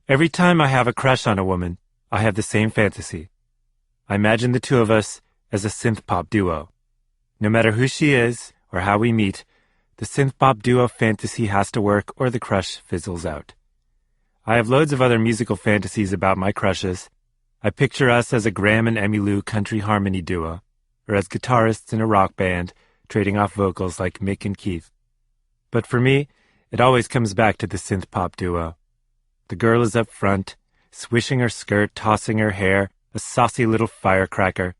Every time I have a crush on a woman, I have the same fantasy. I imagine the two of us as a synth-pop duo. No matter who she is or how we meet, the synth-pop duo fantasy has to work or the crush fizzles out. I have loads of other musical fantasies about my crushes. I picture us as a Graham and Emmylou country harmony duo, or as guitarists in a rock band, trading off vocals like Mick and Keith. But for me, it always comes back to the synth-pop duo. The girl is up front, swishing her skirt, tossing her hair, a saucy little firecracker.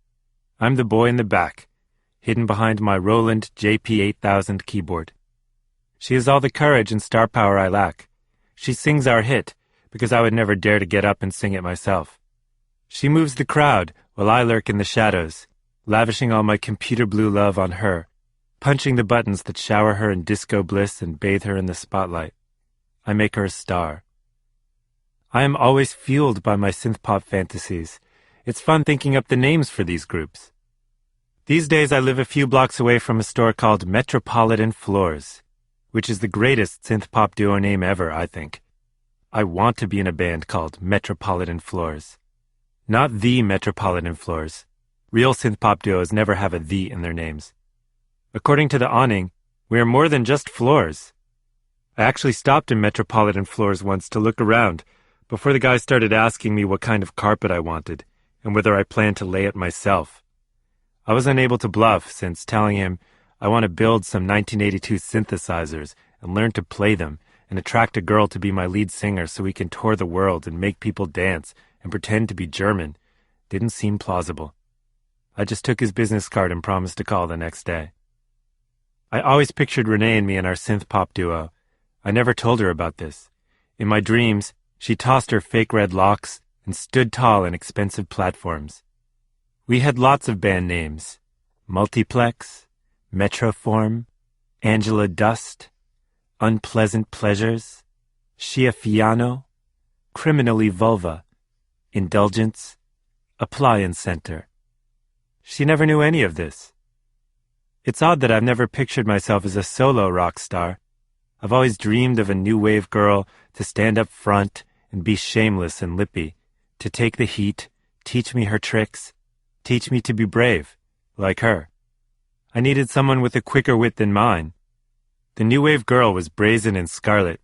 I'm the boy in the back, hidden behind my Roland JP8000 keyboard. She has all the courage and star power I lack. She sings our hit, because I would never dare to get up and sing it myself. She moves the crowd, while I lurk in the shadows, lavishing all my computer blue love on her, punching the buttons that shower her in disco bliss and bathe her in the spotlight. I make her a star. I am always fueled by my synth-pop fantasies. It's fun thinking up the names for these groups. These days I live a few blocks away from a store called Metropolitan Floors, which is the greatest synth-pop duo name ever, I think. I want to be in a band called Metropolitan Floors. Not the Metropolitan Floors. Real synth-pop duos never have a "the" in their names. According to the awning, we are more than just floors. I actually stopped in Metropolitan Floors once to look around, before the guy started asking me what kind of carpet I wanted, and whether I planned to lay it myself. I was unable to bluff, since telling him I want to build some 1982 synthesizers and learn to play them and attract a girl to be my lead singer so we can tour the world and make people dance and pretend to be German didn't seem plausible. I just took his business card and promised to call the next day. I always pictured Renee and me in our synth-pop duo. I never told her about this. In my dreams, she tossed her fake red locks and stood tall in expensive platforms. We had lots of band names: Multiplex, Metroform, Angela Dust, Unpleasant Pleasures, Schiaffiano, Criminally Vulva, Indulgence, Appliance Center. She never knew any of this. It's odd that I've never pictured myself as a solo rock star. I've always dreamed of a new wave girl to stand up front and be shameless and lippy, to take the heat, teach me her tricks, teach me to be brave, like her. I needed someone with a quicker wit than mine. The new wave girl was brazen and scarlet.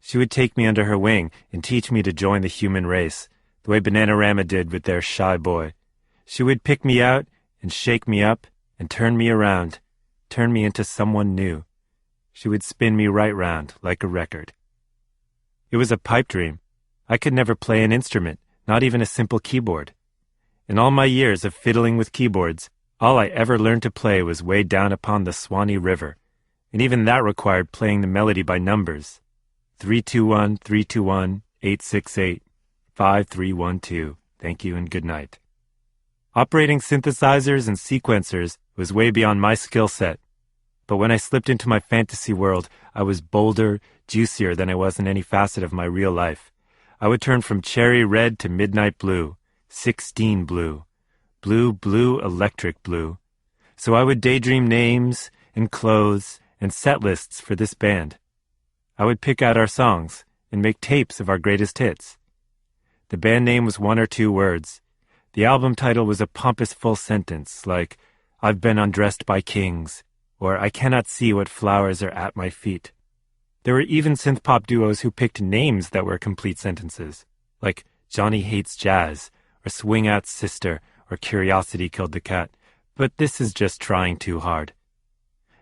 She would take me under her wing and teach me to join the human race, the way Bananarama did with their Shy Boy. She would pick me out and shake me up and turn me around, turn me into someone new. She would spin me right round like a record. It was a pipe dream. I could never play an instrument, not even a simple keyboard. In all my years of fiddling with keyboards, all I ever learned to play was way down upon the Swanee River, and even that required playing the melody by numbers. 321, 321, 868, 5312. Thank you and good night. Operating synthesizers and sequencers was way beyond my skill set. But when I slipped into my fantasy world, I was bolder, juicier than I was in any facet of my real life. I would turn from cherry red to midnight blue, 16 blue, blue, electric blue. So I would daydream names and clothes and set lists for this band. I would pick out our songs and make tapes of our greatest hits. The band name was 1 or 2 words. The album title was a pompous full sentence, like, "I've been undressed by kings," or "I cannot see what flowers are at my feet." There were even synth-pop duos who picked names that were complete sentences, like Johnny Hates Jazz, or Swing Out Sister, or Curiosity Killed the Cat. But this is just trying too hard.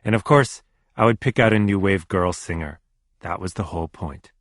And of course, I would pick out a new wave girl singer. That was the whole point.